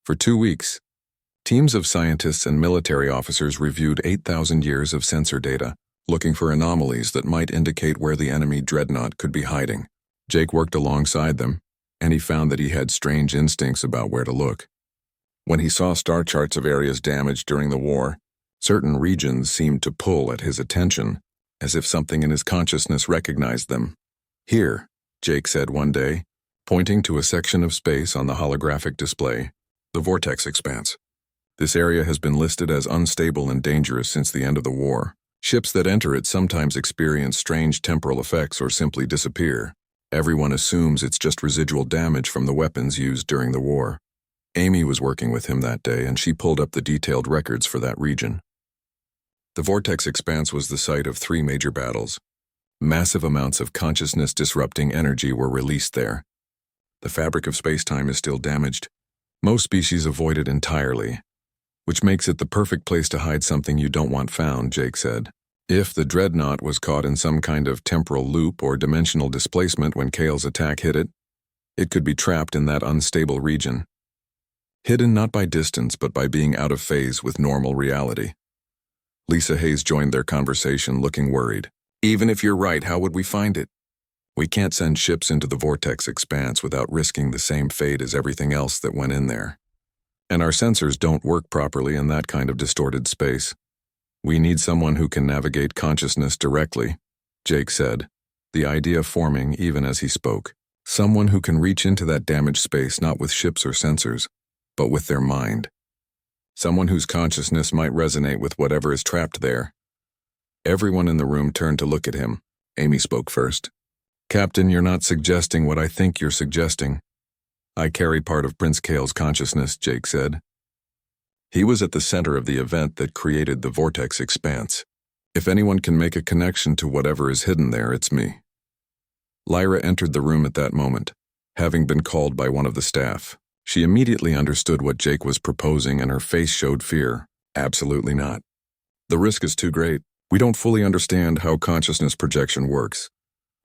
For 2 weeks, teams of scientists and military officers reviewed 8,000 years of sensor data, looking for anomalies that might indicate where the enemy dreadnought could be hiding. Jake worked alongside them, and he found that he had strange instincts about where to look. When he saw star charts of areas damaged during the war, certain regions seemed to pull at his attention, as if something in his consciousness recognized them. Here, Jake said one day, pointing to a section of space on the holographic display, the Vortex Expanse. This area has been listed as unstable and dangerous since the end of the war. Ships that enter it sometimes experience strange temporal effects or simply disappear. Everyone assumes it's just residual damage from the weapons used during the war. Amy was working with him that day, and she pulled up the detailed records for that region. The Vortex Expanse was the site of 3 major battles. Massive amounts of consciousness-disrupting energy were released there. The fabric of space-time is still damaged. Most species avoid it entirely, which makes it the perfect place to hide something you don't want found, Jake said. If the dreadnought was caught in some kind of temporal loop or dimensional displacement when Kale's attack hit it, it could be trapped in that unstable region. Hidden not by distance, but by being out of phase with normal reality. Lisa Hayes joined their conversation, looking worried. Even if you're right, how would we find it? We can't send ships into the vortex expanse without risking the same fate as everything else that went in there. And our sensors don't work properly in that kind of distorted space. We need someone who can navigate consciousness directly, Jake said, the idea forming even as he spoke. Someone who can reach into that damaged space not with ships or sensors, but with their mind. Someone whose consciousness might resonate with whatever is trapped there. Everyone in the room turned to look at him. Amy spoke first. Captain, you're not suggesting what I think you're suggesting. I carry part of Prince Kale's consciousness, Jake said. He was at the center of the event that created the vortex expanse. If anyone can make a connection to whatever is hidden there, it's me. Lyra entered the room at that moment, having been called by one of the staff. She immediately understood what Jake was proposing and her face showed fear. Absolutely not. The risk is too great. We don't fully understand how consciousness projection works,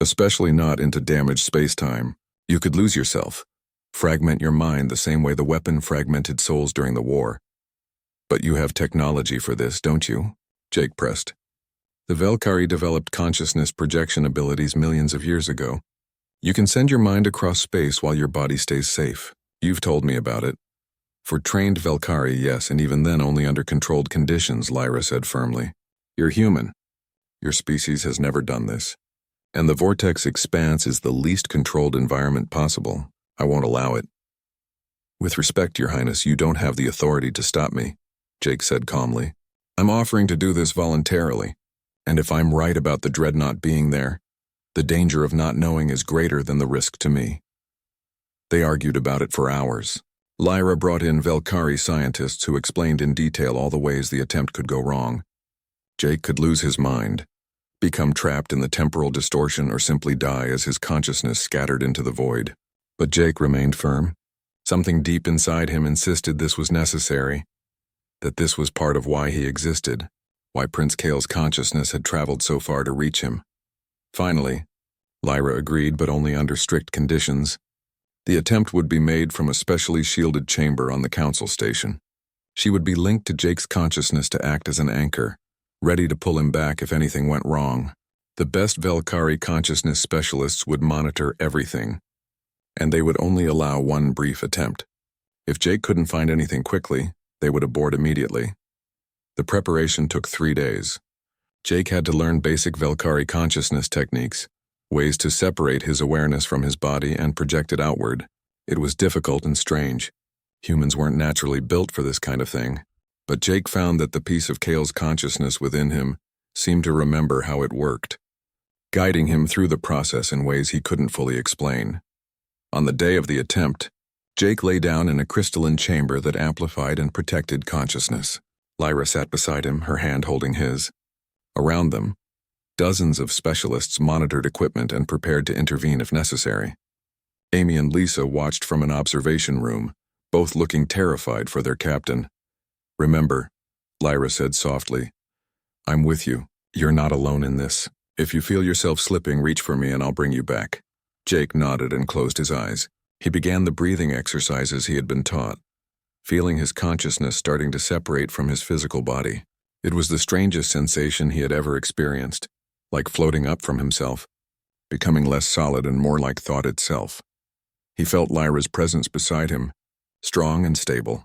especially not into damaged space-time. You could lose yourself, fragment your mind the same way the weapon fragmented souls during the war. But you have technology for this, don't you? Jake pressed. The Velkari developed consciousness projection abilities millions of years ago. You can send your mind across space while your body stays safe. You've told me about it. For trained Velkari, yes, and even then only under controlled conditions, Lyra said firmly. You're human. Your species has never done this. And the vortex expanse is the least controlled environment possible. I won't allow it. With respect, Your Highness, you don't have the authority to stop me, Jake said calmly. I'm offering to do this voluntarily. And if I'm right about the dreadnought being there, the danger of not knowing is greater than the risk to me. They argued about it for hours. Lyra brought in Velkari scientists who explained in detail all the ways the attempt could go wrong. Jake could lose his mind, become trapped in the temporal distortion, or simply die as his consciousness scattered into the void. But Jake remained firm. Something deep inside him insisted this was necessary, that this was part of why he existed, why Prince Kale's consciousness had traveled so far to reach him. Finally, Lyra agreed, but only under strict conditions. The attempt would be made from a specially shielded chamber on the council station. She would be linked to Jake's consciousness to act as an anchor, ready to pull him back if anything went wrong. The best Velkari consciousness specialists would monitor everything, and they would only allow one brief attempt. If Jake couldn't find anything quickly, they would abort immediately. The preparation took 3 days. Jake had to learn basic Velkari consciousness techniques, ways to separate his awareness from his body and project it outward. It was difficult and strange. Humans weren't naturally built for this kind of thing. But Jake found that the piece of Kale's consciousness within him seemed to remember how it worked, guiding him through the process in ways he couldn't fully explain. On the day of the attempt, Jake lay down in a crystalline chamber that amplified and protected consciousness. Lyra sat beside him, her hand holding his. Around them, dozens of specialists monitored equipment and prepared to intervene if necessary. Amy and Lisa watched from an observation room, both looking terrified for their captain. Remember, Lyra said softly, I'm with you. You're not alone in this. If you feel yourself slipping, reach for me and I'll bring you back. Jake nodded and closed his eyes. He began the breathing exercises he had been taught, feeling his consciousness starting to separate from his physical body. It was the strangest sensation he had ever experienced, like floating up from himself, becoming less solid and more like thought itself. He felt Lyra's presence beside him, strong and stable,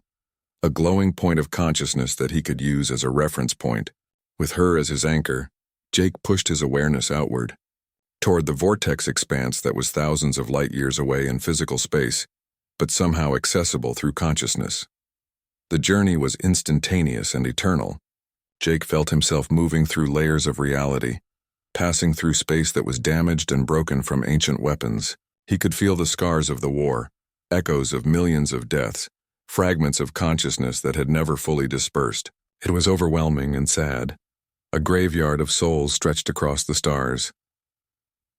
a glowing point of consciousness that he could use as a reference point. With her as his anchor, Jake pushed his awareness outward, toward the vortex expanse that was thousands of light years away in physical space, but somehow accessible through consciousness. The journey was instantaneous and eternal. Jake felt himself moving through layers of reality, passing through space that was damaged and broken from ancient weapons. He could feel the scars of the war, echoes of millions of deaths, fragments of consciousness that had never fully dispersed. It was overwhelming and sad, a graveyard of souls stretched across the stars.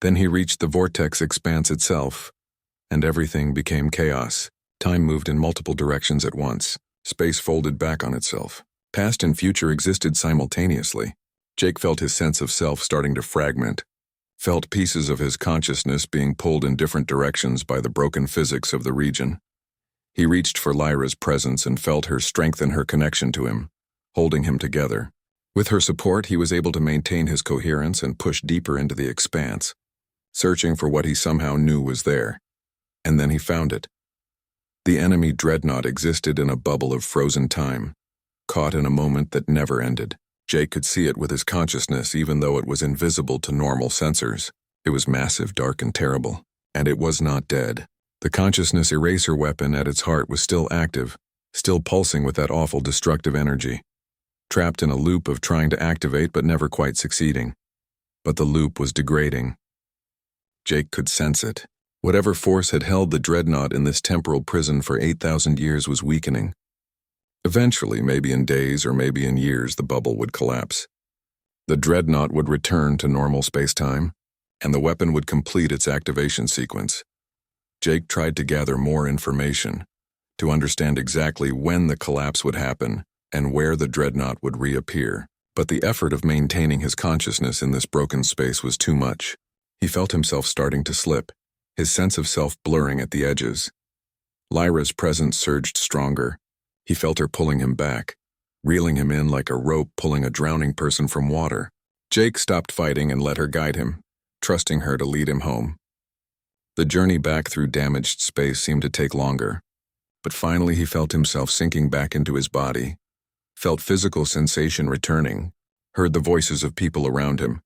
Then he reached the vortex expanse itself, and everything became chaos. Time moved in multiple directions at once. Space folded back on itself. Past and future existed simultaneously. Jake felt his sense of self starting to fragment, felt pieces of his consciousness being pulled in different directions by the broken physics of the region. He reached for Lyra's presence and felt her strengthen her connection to him, holding him together. With her support, he was able to maintain his coherence and push deeper into the expanse. searching for what he somehow knew was there. And then he found it. The enemy dreadnought existed in a bubble of frozen time, caught in a moment that never ended. Jake could see it with his consciousness even though it was invisible to normal sensors. It was massive, dark, and terrible. And it was not dead. The consciousness eraser weapon at its heart was still active, still pulsing with that awful destructive energy. Trapped in a loop of trying to activate but never quite succeeding. But the loop was degrading. Jake could sense it. Whatever force had held the dreadnought in this temporal prison for 8,000 years was weakening. Eventually, maybe in days or maybe in years, the bubble would collapse. The dreadnought would return to normal space-time, and the weapon would complete its activation sequence. Jake tried to gather more information, to understand exactly when the collapse would happen and where the dreadnought would reappear. But the effort of maintaining his consciousness in this broken space was too much. He felt himself starting to slip, his sense of self blurring at the edges. Lyra's presence surged stronger. He felt her pulling him back, reeling him in like a rope pulling a drowning person from water. Jake stopped fighting and let her guide him, trusting her to lead him home. The journey back through damaged space seemed to take longer, but finally he felt himself sinking back into his body, felt physical sensation returning, heard the voices of people around him.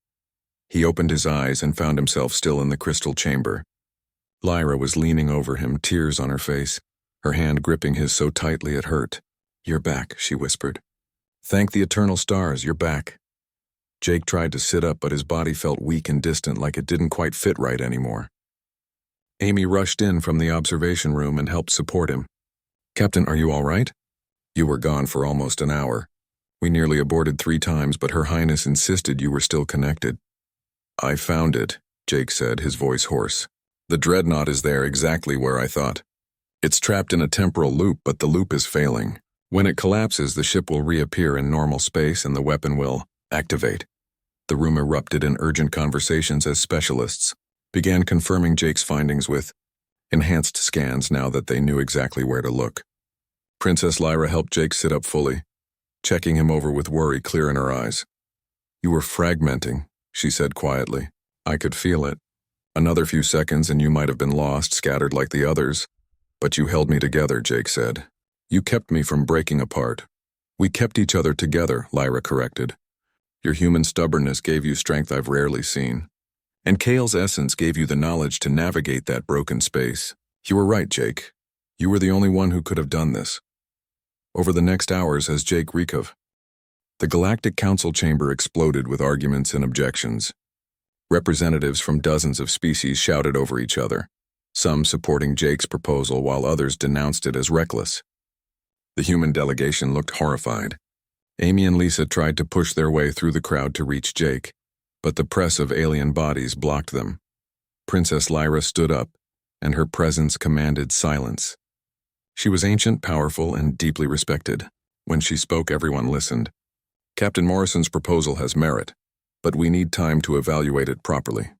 He opened his eyes and found himself still in the crystal chamber. Lyra was leaning over him, tears on her face, her hand gripping his so tightly it hurt. "You're back," she whispered. "Thank the eternal stars, you're back." Jake tried to sit up, but his body felt weak and distant, like it didn't quite fit right anymore. Amy rushed in from the observation room and helped support him. "Captain, are you all right? You were gone for almost an hour. We nearly aborted 3 times, but Her Highness insisted you were still connected." "I found it," Jake said, his voice hoarse. "The dreadnought is there, exactly where I thought. It's trapped in a temporal loop, but the loop is failing. When it collapses, the ship will reappear in normal space and the weapon will activate." The room erupted in urgent conversations as specialists began confirming Jake's findings with enhanced scans now that they knew exactly where to look. Princess Lyra helped Jake sit up fully, checking him over with worry clear in her eyes. "You were fragmenting," she said quietly. "I could feel it. Another few seconds and you might have been lost, scattered like the others. But you held me together," Jake said. "You kept me from breaking apart." "We kept each other together," Lyra corrected. "Your human stubbornness gave you strength I've rarely seen. And Kale's essence gave you the knowledge to navigate that broken space. You were right, Jake. You were the only one who could have done this." Over the next hours, as Jake recov, the Galactic Council chamber exploded with arguments and objections. Representatives from dozens of species shouted over each other, some supporting Jake's proposal while others denounced it as reckless. The human delegation looked horrified. Amy and Lisa tried to push their way through the crowd to reach Jake, but the press of alien bodies blocked them. Princess Lyra stood up, and her presence commanded silence. She was ancient, powerful, and deeply respected. When she spoke, everyone listened. "Captain Morrison's proposal has merit, but we need time to evaluate it properly.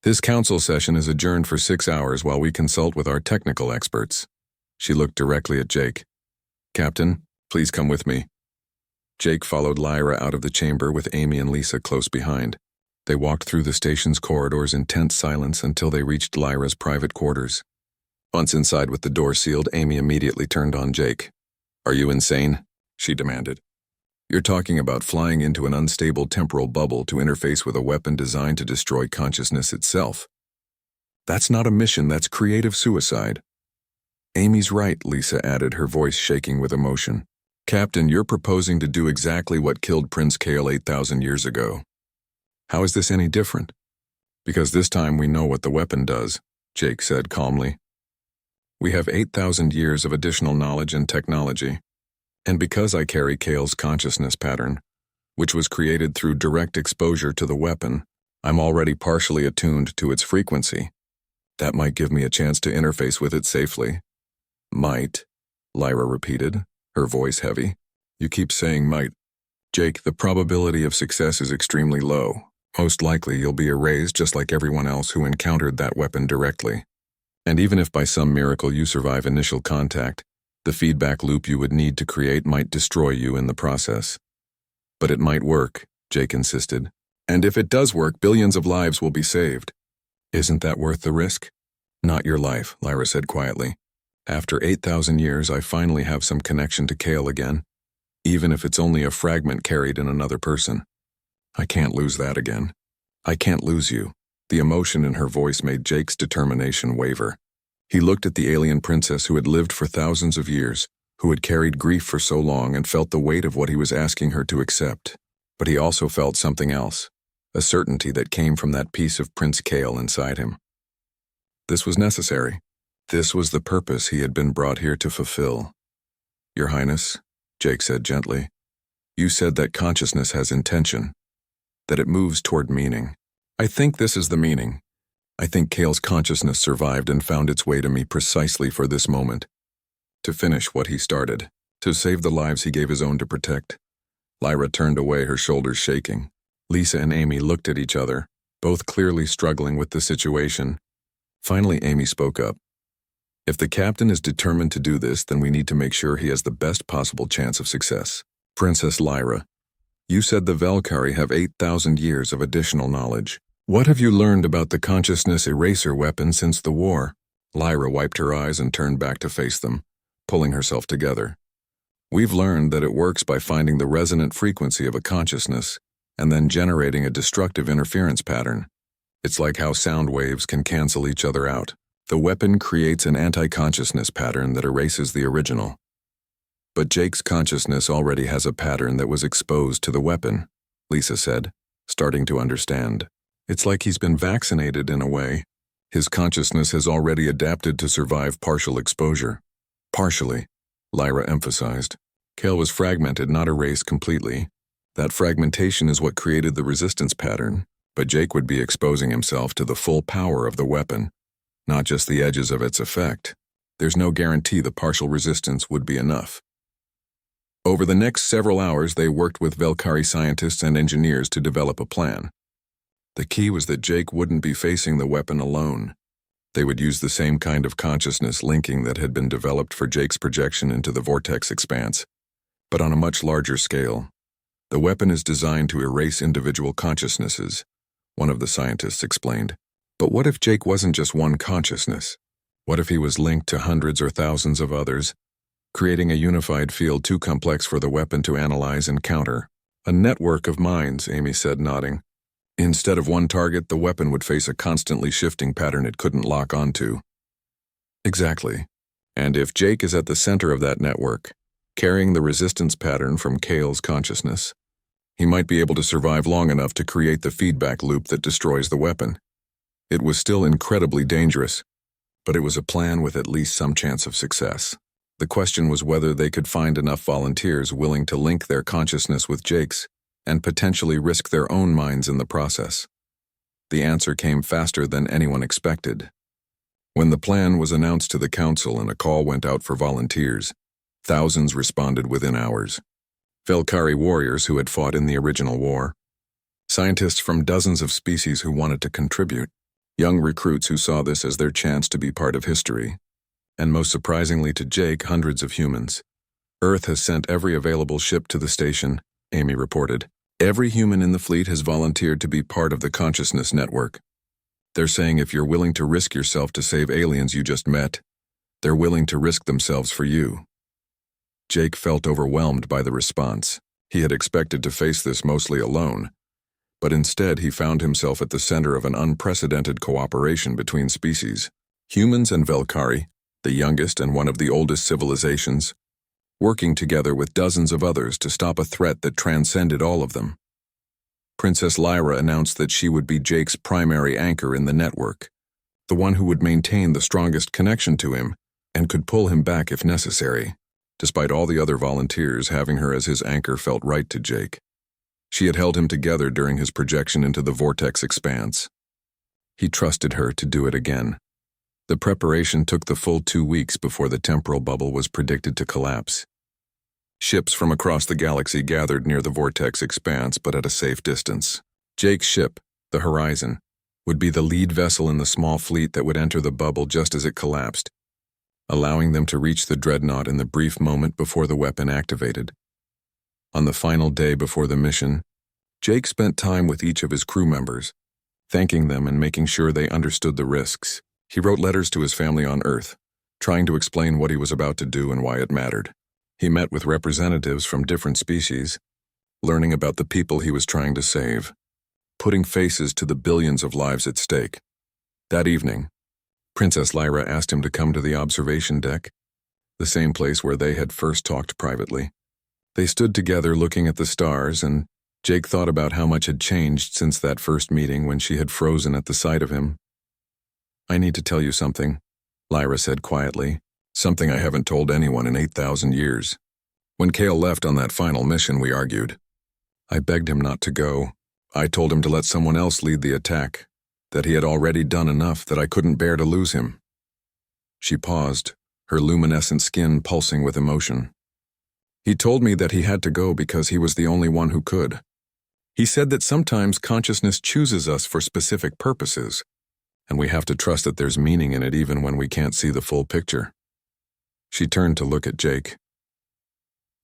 This council session is adjourned for 6 hours while we consult with our technical experts." She looked directly at Jake. "Captain, please come with me." Jake followed Lyra out of the chamber with Amy and Lisa close behind. They walked through the station's corridors in tense silence until they reached Lyra's private quarters. Once inside with the door sealed, Amy immediately turned on Jake. "Are you insane?" she demanded. "You're talking about flying into an unstable temporal bubble to interface with a weapon designed to destroy consciousness itself. That's not a mission, that's creative suicide." "Amy's right," Lisa added, her voice shaking with emotion. "Captain, you're proposing to do exactly what killed Prince Kale 8,000 years ago. How is this any different?" "Because this time we know what the weapon does," Jake said calmly. "We have 8,000 years of additional knowledge and technology. And because I carry Kale's consciousness pattern, which was created through direct exposure to the weapon, I'm already partially attuned to its frequency. That might give me a chance to interface with it safely." "Might," Lyra repeated, her voice heavy. "You keep saying might. Jake, the probability of success is extremely low. Most likely you'll be erased just like everyone else who encountered that weapon directly. And even if by some miracle you survive initial contact, the feedback loop you would need to create might destroy you in the process." "But it might work," Jake insisted. "And if it does work, billions of lives will be saved." Isn't that worth the risk? Not your life, Lyra said quietly. After 8,000 years, I finally have some connection to Kale again, even if it's only a fragment carried in another person. I can't lose that again. I can't lose you. The emotion in her voice made Jake's determination waver. He looked at the alien princess who had lived for thousands of years, who had carried grief for so long and felt the weight of what he was asking her to accept. But he also felt something else, a certainty that came from that piece of Prince Kale inside him. This was necessary. This was the purpose he had been brought here to fulfill. Your Highness, Jake said gently, you said that consciousness has intention, that it moves toward meaning. I think this is the meaning. I think Kale's consciousness survived and found its way to me precisely for this moment. To finish what he started, to save the lives he gave his own to protect. Lyra turned away, her shoulders shaking. Lisa and Amy looked at each other, both clearly struggling with the situation. Finally, Amy spoke up. If the captain is determined to do this, then we need to make sure he has the best possible chance of success. Princess Lyra, you said the Valkyrie have 8,000 years of additional knowledge. What have you learned about the consciousness eraser weapon since the war? Lyra wiped her eyes and turned back to face them, pulling herself together. We've learned that it works by finding the resonant frequency of a consciousness and then generating a destructive interference pattern. It's like how sound waves can cancel each other out. The weapon creates an anti-consciousness pattern that erases the original. But Jake's consciousness already has a pattern that was exposed to the weapon, Lisa said, starting to understand. It's like he's been vaccinated in a way. His consciousness has already adapted to survive partial exposure. Partially, Lyra emphasized. Kale was fragmented, not erased completely. That fragmentation is what created the resistance pattern, but Jake would be exposing himself to the full power of the weapon, not just the edges of its effect. There's no guarantee the partial resistance would be enough. Over the next several hours, they worked with Valkyrie scientists and engineers to develop a plan. The key was that Jake wouldn't be facing the weapon alone. They would use the same kind of consciousness linking that had been developed for Jake's projection into the vortex expanse, but on a much larger scale. The weapon is designed to erase individual consciousnesses, one of the scientists explained. But what if Jake wasn't just one consciousness? What if he was linked to hundreds or thousands of others, creating a unified field too complex for the weapon to analyze and counter? A network of minds, Amy said, nodding. Instead of one target, the weapon would face a constantly shifting pattern it couldn't lock onto. Exactly. And if Jake is at the center of that network, carrying the resistance pattern from Kale's consciousness, he might be able to survive long enough to create the feedback loop that destroys the weapon. It was still incredibly dangerous, but it was a plan with at least some chance of success. The question was whether they could find enough volunteers willing to link their consciousness with Jake's and potentially risk their own minds in the process. The answer came faster than anyone expected. When the plan was announced to the council and a call went out for volunteers, thousands responded within hours. Valkyrie warriors who had fought in the original war, scientists from dozens of species who wanted to contribute, young recruits who saw this as their chance to be part of history, and most surprisingly to Jake, hundreds of humans. Earth has sent every available ship to the station, Amy reported. Every human in the fleet has volunteered to be part of the consciousness network. They're saying if you're willing to risk yourself to save aliens you just met, they're willing to risk themselves for you. Jake felt overwhelmed by the response. He had expected to face this mostly alone, but instead he found himself at the center of an unprecedented cooperation between species. Humans and Valkyrie, the youngest and one of the oldest civilizations, working together with dozens of others to stop a threat that transcended all of them. Princess Lyra announced that she would be Jake's primary anchor in the network, the one who would maintain the strongest connection to him and could pull him back if necessary. Despite all the other volunteers, having her as his anchor felt right to Jake. She had held him together during his projection into the vortex expanse. He trusted her to do it again. The preparation took the full 2 weeks before the temporal bubble was predicted to collapse. Ships from across the galaxy gathered near the vortex expanse, but at a safe distance. Jake's ship, the Horizon, would be the lead vessel in the small fleet that would enter the bubble just as it collapsed, allowing them to reach the dreadnought in the brief moment before the weapon activated. On the final day before the mission, Jake spent time with each of his crew members, thanking them and making sure they understood the risks. He wrote letters to his family on Earth, trying to explain what he was about to do and why it mattered. He met with representatives from different species, learning about the people he was trying to save, putting faces to the billions of lives at stake. That evening, Princess Lyra asked him to come to the observation deck, the same place where they had first talked privately. They stood together looking at the stars, and Jake thought about how much had changed since that first meeting when she had frozen at the sight of him. "I need to tell you something," Lyra said quietly, "something I haven't told anyone in 8,000 years. When Kale left on that final mission, we argued. I begged him not to go. I told him to let someone else lead the attack, that he had already done enough, that I couldn't bear to lose him." She paused, her luminescent skin pulsing with emotion. "He told me that he had to go because he was the only one who could. He said that sometimes consciousness chooses us for specific purposes, and we have to trust that there's meaning in it even when we can't see the full picture." She turned to look at Jake.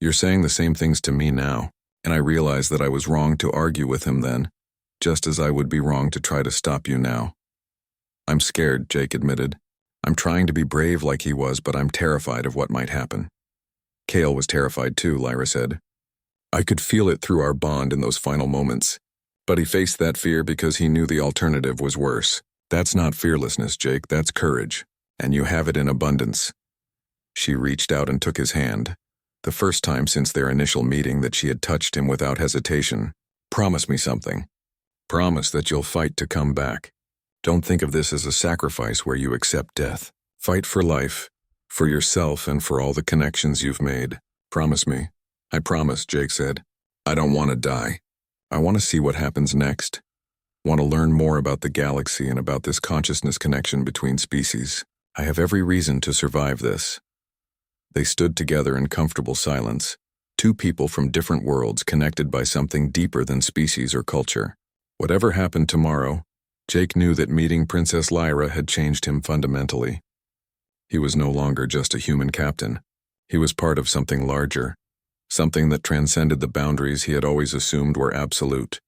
"You're saying the same things to me now, and I realize that I was wrong to argue with him then, just as I would be wrong to try to stop you now." "I'm scared," Jake admitted. "I'm trying to be brave like he was, but I'm terrified of what might happen." Kale was terrified too, Lyra said. "I could feel it through our bond in those final moments, but he faced that fear because he knew the alternative was worse. That's not fearlessness, Jake, that's courage, and you have it in abundance." She reached out and took his hand, the first time since their initial meeting that she had touched him without hesitation. "Promise me something. Promise that you'll fight to come back. Don't think of this as a sacrifice where you accept death. Fight for life, for yourself and for all the connections you've made. Promise me." "I promise," Jake said. "I don't want to die. I want to see what happens next. Want to learn more about the galaxy and about this consciousness connection between species. I have every reason to survive this." They stood together in comfortable silence, two people from different worlds connected by something deeper than species or culture. Whatever happened tomorrow, Jake knew that meeting Princess Lyra had changed him fundamentally. He was no longer just a human captain. He was part of something larger, something that transcended the boundaries he had always assumed were absolute.